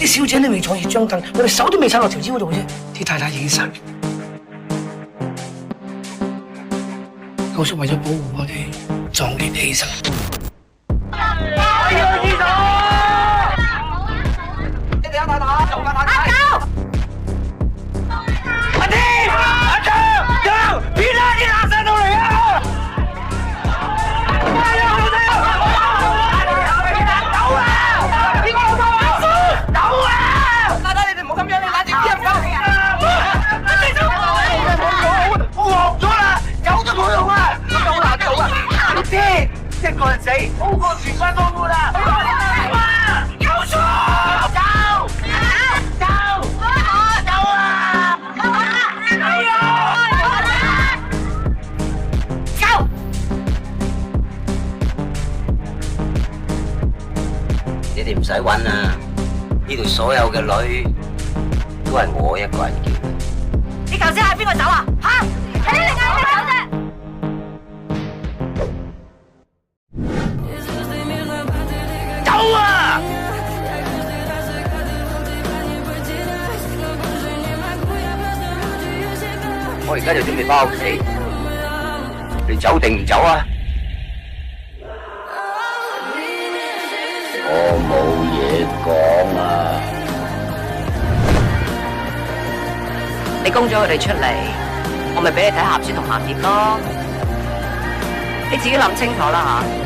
啲小姐都未坐熱張凳，我哋手都未插落條腰度啫，啲太太已經散。九叔為咗保護我哋，壯烈犧牲。一個人死，好過全軍覆沒啦！有錯，走啊！走！你哋唔使揾啊！呢度所有嘅女都係我一個人叫。你頭先嗌邊個走啊？嚇！你嗌邊個走啫？走啊！我而家就準備翻屋企，你走定唔走啊？我冇嘢講啊！你供咗佢哋出嚟，我咪俾你睇鹹書同鹹碟咯，你自己諗清楚啦嚇。